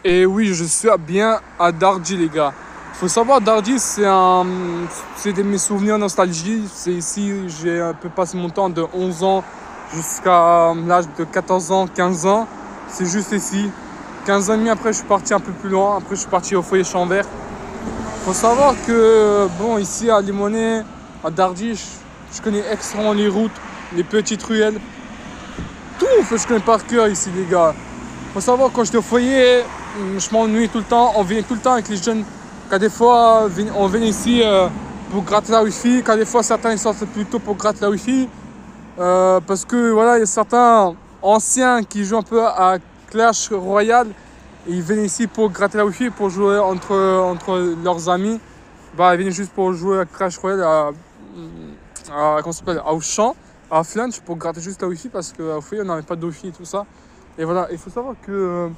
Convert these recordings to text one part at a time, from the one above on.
Et oui, je suis bien à Dardy, les gars. Faut savoir, Dardy, c'est de mes souvenirs nostalgie. C'est ici, j'ai un peu passé mon temps de 11 ans jusqu'à l'âge de 14 ans, 15 ans. C'est juste ici. 15 ans et demi après, je suis parti un peu plus loin. Après, je suis parti au foyer Chambert. Faut savoir que, bon, ici à Limonest, à Dardy, je connais extrêmement les routes, les petites ruelles. Tout, en fait, je connais par cœur ici, les gars. Faut savoir, quand j'étais au foyer, je m'ennuie tout le temps. On venait tout le temps avec les jeunes. Quand des fois, on venait ici pour gratter la wifi. Quand des fois, certains ils sortent plutôt pour gratter la wifi. Parce que voilà, il y a certains anciens qui jouent un peu à Clash Royale. Et ils viennent ici pour gratter la wifi, pour jouer entre leurs amis. Bah, ils viennent juste pour jouer à Clash Royale comment ça s'appelle, à Auchan, à Flunch, pour gratter juste la wifi parce qu'au foyer, on n'avait pas de wifi et tout ça. Et voilà, il faut savoir que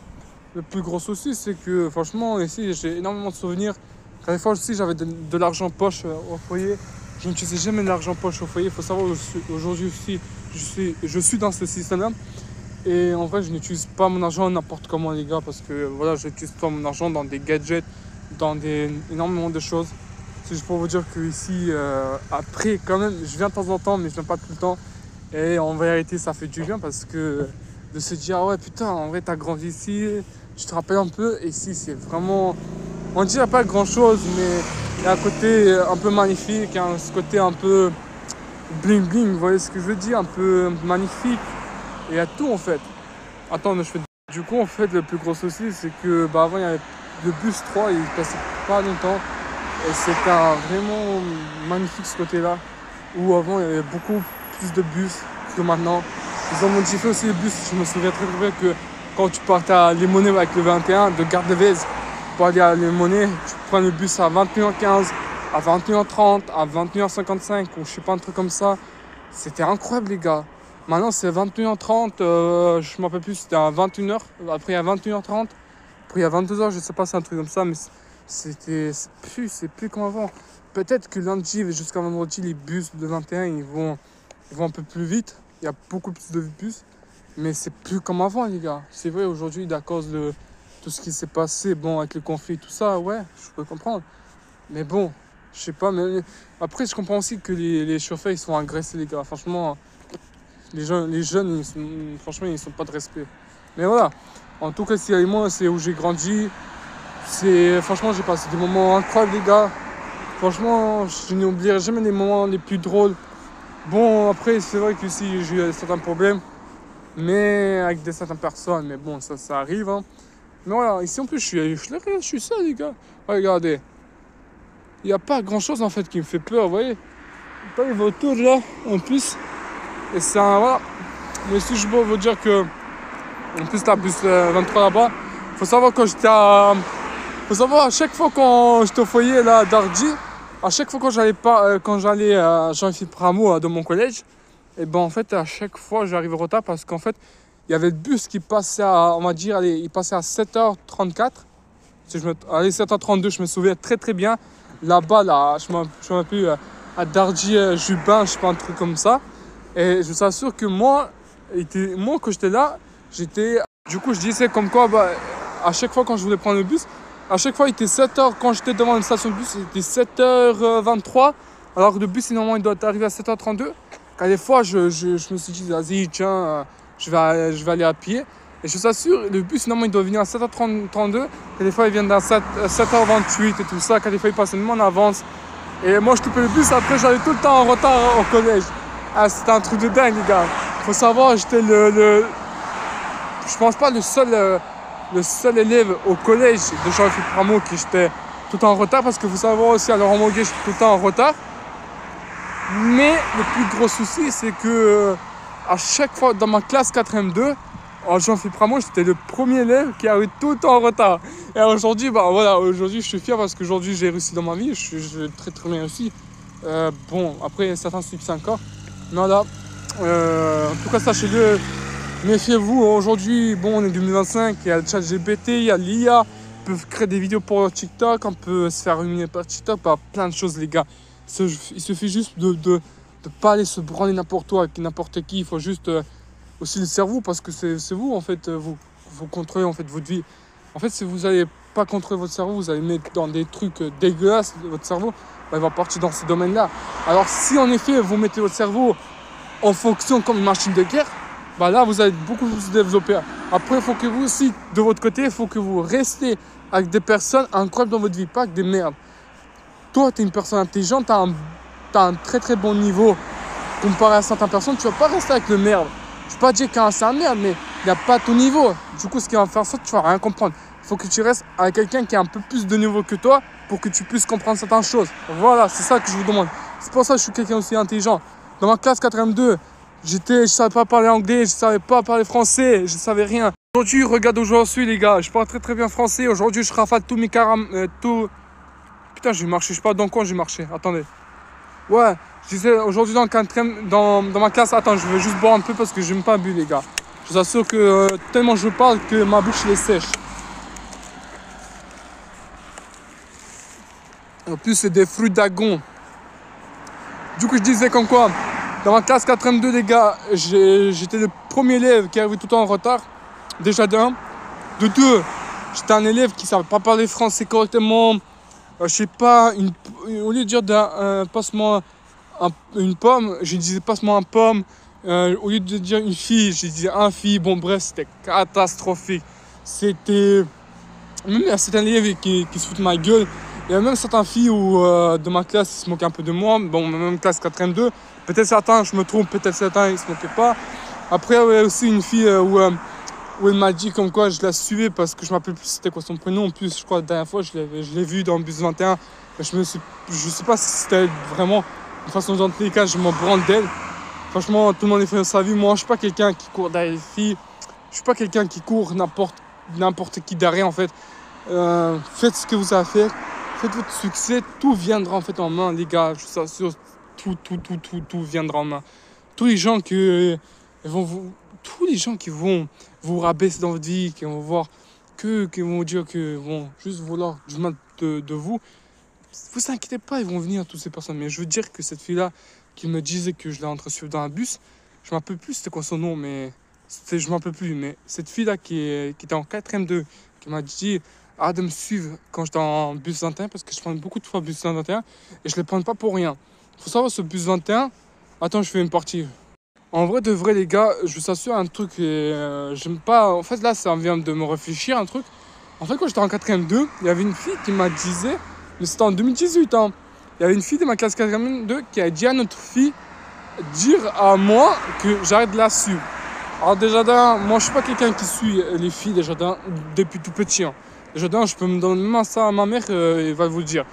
le plus gros souci, c'est que franchement, ici, j'ai énormément de souvenirs. Quand des fois aussi, j'avais de l'argent poche au foyer. Je n'utilisais jamais de l'argent poche au foyer. Il faut savoir aujourd'hui aussi, je suis dans ce système-là. Et en vrai, je n'utilise pas mon argent n'importe comment, les gars, parce que voilà, je n'utilise pas mon argent dans des gadgets, énormément de choses. C'est juste pour vous dire que ici, après, quand même, je viens de temps en temps, mais je viens pas tout le temps. Et en vérité, ça fait du bien parce que de se dire, ah ouais, putain, en vrai, t'as grandi ici, tu te rappelles un peu. Et ici, c'est vraiment, on dirait pas grand chose, mais il y a un côté un peu magnifique, il y a ce côté un peu bling bling, vous voyez ce que je veux dire, un peu magnifique. Et il y a tout en fait. Attends, je fais. Du coup, en fait, le plus gros souci, c'est que bah, avant, il y avait le bus 3, il passait pas longtemps. Et c'était vraiment magnifique ce côté-là. Où avant, il y avait beaucoup plus de bus que maintenant. Ils ont modifié aussi les bus. Je me souviens très bien que quand tu partais à Limonest avec le 21 de Gare de Vèze pour aller à Limonest, tu prends le bus à 21h15, à 21h30, à 21h55 ou je sais pas, un truc comme ça. C'était incroyable, les gars. Maintenant, c'est 21h30, je ne me rappelle plus, c'était à 21h. Après, il y a 21h30. Après, il y a 22h, je sais pas, c'est un truc comme ça, mais c'est plus comme avant. Peut-être que lundi jusqu'à vendredi, les bus de 21, ils vont un peu plus vite. Il y a beaucoup plus de bus, mais c'est plus comme avant, les gars. C'est vrai, aujourd'hui, à cause de tout ce qui s'est passé, bon, avec le conflit, tout ça, ouais, je peux comprendre. Mais bon, je sais pas, mais après, je comprends aussi que les chauffeurs, ils sont agressés, les gars. Franchement, les jeunes franchement, ils sont pas de respect. Mais voilà, en tout cas, moi, c'est où j'ai grandi. Franchement, j'ai passé des moments incroyables, les gars. Franchement, je n'oublierai jamais les moments les plus drôles. Bon, après, c'est vrai que si j'ai eu certains problèmes, mais avec certaines personnes, mais bon, ça arrive. Hein. Mais voilà, ici en plus, je suis seul, les gars. Regardez, il n'y a pas grand chose en fait qui me fait peur, vous voyez. Pas les autour là, en plus. Et c'est un. Voilà. Mais si je peux vous dire que. En plus, la bus 23 là-bas. Faut savoir quand j'étais à. Faut savoir à chaque fois quand j'étais au foyer là, d'Ardy, à chaque fois quand j'allais à Jean-Philippe Pramo de mon collège, et ben en fait, à chaque fois, j'arrivais en retard parce qu'en fait, il y avait le bus qui passait à. On va dire, allez, il passait à 7h34. Allez, 7h32, je me souviens très très bien. Là-bas, là, je me rappelle à Dardy, Jubin, je sais pas, un truc comme ça. Et je vous assure que moi quand j'étais là, j'étais. Du coup, je disais comme quoi, bah, à chaque fois quand je voulais prendre le bus, à chaque fois il était 7h. Quand j'étais devant une station de bus, il était 7h23. Alors que le bus, normalement, il doit arriver à 7h32. Quand des fois, je me suis dit, vas-y, tiens, je vais aller à pied. Et je vous assure, le bus, normalement, il doit venir à 7h32. Quand des fois, il vient à 7h28 et tout ça. Quand des fois, il passe même en avance. Et moi, je coupais le bus. Après, j'allais tout le temps en retard au collège. Ah, c'était un truc de dingue, les gars. Faut savoir, j'étais je pense pas le seul élève au collège de Jean-Philippe Rameau qui j'étais tout le temps en retard. Parce que faut savoir aussi, à Laurent Moguet, j'étais tout le temps en retard. Mais le plus gros souci, c'est que à chaque fois, dans ma classe 4ème2, Jean-Philippe Rameau, j'étais le premier élève qui arrivait tout le temps en retard. Et aujourd'hui, bah voilà, aujourd'hui, je suis fier parce qu'aujourd'hui, j'ai réussi dans ma vie. Je suis très très bien réussi. Bon, après, certains suivent ça encore. Mais voilà. En tout cas, sachez-le, méfiez-vous. Aujourd'hui, bon, on est 2025, il y a le chat GPT, il y a l'IA. On peut créer des vidéos pour TikTok, on peut se faire ruminer par TikTok, par plein de choses, les gars. Il suffit juste de pas aller se branler n'importe où avec n'importe qui. Il faut juste aussi le cerveau parce que c'est vous, en fait, vous contrôlez en fait votre vie. En fait, si vous n'allez pas contrôler votre cerveau, vous allez mettre dans des trucs dégueulasses votre cerveau, bah, il va partir dans ce domaine-là. Alors si en effet, vous mettez votre cerveau en fonction comme une machine de guerre, bah là, vous allez beaucoup plus développer. Après, il faut que vous aussi, de votre côté, il faut que vous restez avec des personnes incroyables dans votre vie, pas avec des merdes. Toi, tu es une personne intelligente, tu as un très très bon niveau comparé à certaines personnes, tu vas pas rester avec le merde. Je ne vais pas dire qu'un c'est un merde, mais il n'y a pas ton niveau. Du coup, ce qui va faire ça, tu vas rien comprendre. Il faut que tu restes avec quelqu'un qui a un peu plus de niveau que toi pour que tu puisses comprendre certaines choses. Voilà, c'est ça que je vous demande. C'est pour ça que je suis quelqu'un aussi intelligent. Dans ma classe 82, je ne savais pas parler anglais, je ne savais pas parler français, je ne savais rien. Aujourd'hui, regarde où j'en suis, les gars. Je parle très très bien français. Aujourd'hui, je rafale tous mes tout. Putain, j'ai marché. Je sais pas dans quoi j'ai marché. Attendez. Ouais, je disais aujourd'hui dans ma classe. Attends, je vais juste boire un peu parce que je n'aime pas bu, les gars. Je vous assure que tellement je parle que ma bouche elle est sèche. En plus, c'est des fruits d'agon. Du coup, je disais comme quoi, dans ma classe 82, les gars, j'étais le premier élève qui arrivait tout le temps en retard. Déjà d'un. De deux, j'étais un élève qui ne savait pas parler français correctement. Je sais pas, au lieu de dire passe-moi une pomme, je disais passe-moi un pomme. Au lieu de dire une fille, je disais un fille. Bon, bref, c'était catastrophique. C'était. Même il y a certains élèves qui se foutent de ma gueule. Il y a même certaines filles de ma classe qui se moquaient un peu de moi. Bon, même classe 82. Peut-être certains, je me trompe, peut-être certains, ils se moquaient pas. Après, il y a aussi une fille où elle m'a dit comme quoi je la suivais parce que je ne me rappelle plus c'était quoi son prénom. En plus, je crois la dernière fois, je l'ai vue dans le bus 21. Je ne sais pas si c'était vraiment une façon dans tous les cas, je m'en branle d'elle. Franchement, tout le monde est fait dans sa vie. Moi, je ne suis pas quelqu'un qui court derrière les filles. Je ne suis pas quelqu'un qui court n'importe qui derrière en fait. Faites ce que vous avez à faire. Faites votre succès. Tout viendra en fait en main, les gars. Je vous assure, tout viendra en main. Tous les gens qui vont vous rabaisser dans votre vie, qui vont voir qui vont dire que vont juste vouloir du mal de vous inquiétez pas, ils vont venir toutes ces personnes. Mais je veux dire que cette fille-là qui me disait que je l'ai entresuivie dans un bus, je ne me rappelle plus c'était quoi son nom, mais je ne me rappelle plus. Mais cette fille-là qui était en 4ème2, qui m'a dit de me suivre quand j'étais en bus 21, parce que je prends beaucoup de fois bus 21 et je ne les prends pas pour rien. Il faut savoir, ce bus 21, attends, je fais une partie. En vrai, de vrai, les gars, je vous assure un truc, j'aime pas. En fait, là, ça vient de me réfléchir un truc. En fait, quand j'étais en 4ème2, il y avait une fille qui m'a disait, mais c'était en 2018, hein. Il y avait une fille de ma classe 4ème2 qui a dit à notre fille, dire à moi que j'arrête de la suivre. Alors, déjà d'un, moi, je suis pas quelqu'un qui suit les filles, déjà d'un, depuis tout petit, hein. Déjà d'un, je peux me donner même ça à ma mère, elle va vous le dire.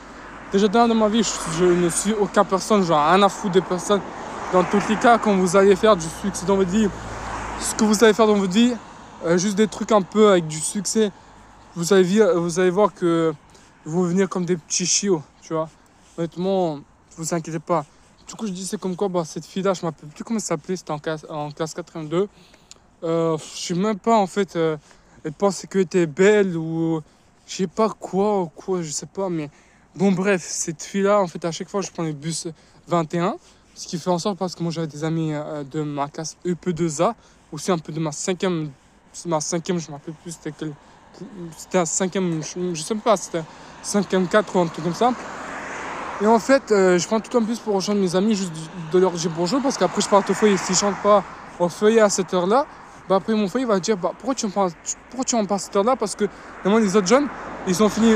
Déjà d'un, dans ma vie, je ne suis aucune personne, genre rien à foutre des personnes. Dans tous les cas, quand vous allez faire du succès dans votre vie, ce que vous allez faire dans votre vie, juste des trucs un peu avec du succès, vous allez voir que vous venir comme des petits chiots, tu vois. Honnêtement, ne vous inquiétez pas. Du coup, je dis c'est comme quoi, cette fille-là, je ne me rappelle plus comment elle s'appelait, c'était en classe 82. Je sais même pas, en fait, elle pensait qu'elle était belle ou je sais pas quoi, je sais pas, mais bon, bref, cette fille-là, en fait, à chaque fois, je prends le bus 21. Ce qui fait en sorte parce que moi j'avais des amis de ma classe EP2A, aussi un peu de ma cinquième, je me rappelle plus c'était quel. C'était un cinquième, je sais pas, c'était 5ème 4 ou un truc comme ça. Et en fait, je prends tout un bus pour rejoindre mes amis, juste de leur dire bonjour, parce qu'après je pars au foyer. Si je rentre pas au foyer à cette heure-là, après mon foyer va dire pourquoi tu rentres pas à cette heure-là, parce que normalement les autres jeunes, ils ont fini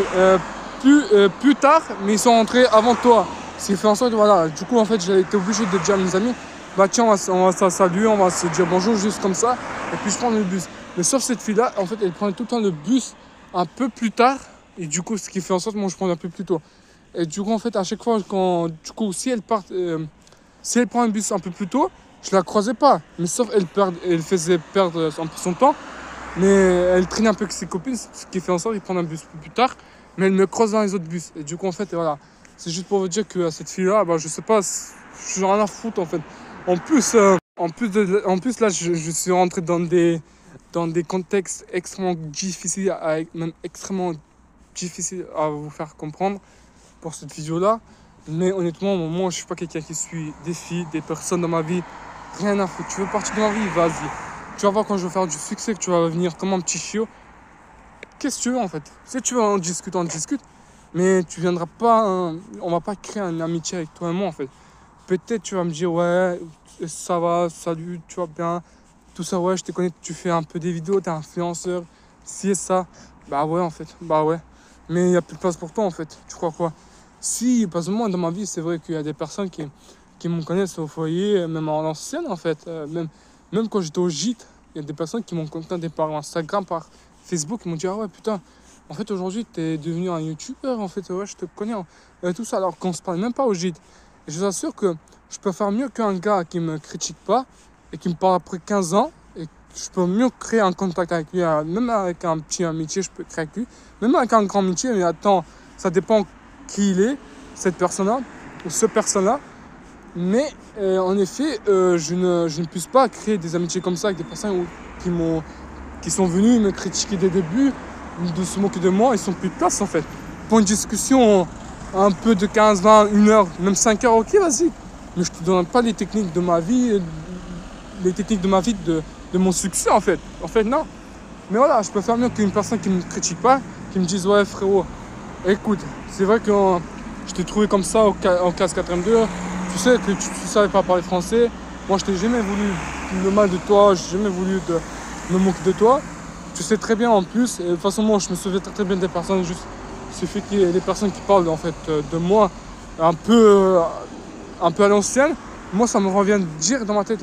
plus tard, mais ils sont rentrés avant toi. Ce qui fait en sorte, voilà, du coup, en fait, j'ai été obligé de dire à mes amis, tiens, on va se saluer, on va se dire bonjour, juste comme ça, et puis je prends le bus. Mais sauf cette fille-là, en fait, elle prenait tout le temps le bus un peu plus tard, et du coup, ce qui fait en sorte, moi, je prends un peu plus tôt. Et du coup, en fait, à chaque fois, si elle prend un bus un peu plus tôt, je la croisais pas. Mais sauf, elle faisait perdre un peu son temps, mais elle traînait un peu avec ses copines, ce qui fait en sorte qu'elle prend un bus plus tard, mais elle me croise dans les autres bus. Et du coup, en fait, voilà. C'est juste pour vous dire que cette fille-là, je sais pas, je suis rien à foutre en fait. En plus là, je suis rentré dans des contextes extrêmement difficiles, même extrêmement difficiles à vous faire comprendre pour cette vidéo-là. Mais honnêtement, moi, je suis pas quelqu'un qui suit des filles, des personnes dans ma vie. Rien à foutre. Tu veux partir de ma vie, vas-y. Tu vas voir quand je vais faire du succès que tu vas venir comme un petit chiot. qu'est-ce que tu veux en fait? Si tu veux, on discute. Mais tu viendras pas, on va pas créer une amitié avec toi et moi en fait. Peut-être tu vas me dire, ouais, ça va, salut, tu vas bien, tout ça, ouais, je te connais, tu fais un peu des vidéos, t'es influenceur, si et ça. Bah ouais, en fait, bah ouais. Mais il n'y a plus de place pour toi, en fait. Tu crois quoi? Si, parce que moi, dans ma vie, c'est vrai qu'il y a des personnes qui me connaissent au foyer, même en ancienne, en fait. Même quand j'étais au gîte, il y a des personnes qui m'ont contacté par Instagram, par Facebook, qui m'ont dit, ah ouais, putain, en fait, aujourd'hui, t'es devenu un youtubeur, en fait, ouais, je te connais, et tout ça, alors qu'on se parle même pas au gîte. Et je vous assure que je peux faire mieux qu'un gars qui me critique pas et qui me parle après 15 ans. Et je peux mieux créer un contact avec lui, même avec un petit amitié, je peux créer avec lui. Même avec un grand amitié, mais attends, ça dépend qui il est, cette personne-là, ou ce personne-là. Mais en effet, je ne puisse pas créer des amitiés comme ça avec des personnes qui sont venues me critiquer dès le début, de se moquer de moi, ils sont plus de place en fait. Pour une discussion un peu de 15, 20, 1 heure, même 5 heures, ok, vas-y. Mais je te donne pas les techniques de ma vie, de mon succès en fait. En fait, non. Mais voilà, je peux faire mieux qu'une personne qui me critique pas, qui me dise, ouais, frérot, écoute, c'est vrai que je t'ai trouvé comme ça en classe 82, tu sais que tu savais pas parler français. Moi, je t'ai jamais voulu le mal de toi, j'ai jamais voulu me moquer de toi. Tu sais très bien en plus, et de toute façon, moi, je me souviens très, très bien des personnes, juste, il suffit qu'il y ait des personnes qui parlent en fait de moi un peu à l'ancienne. Moi, ça me revient direct dans ma tête.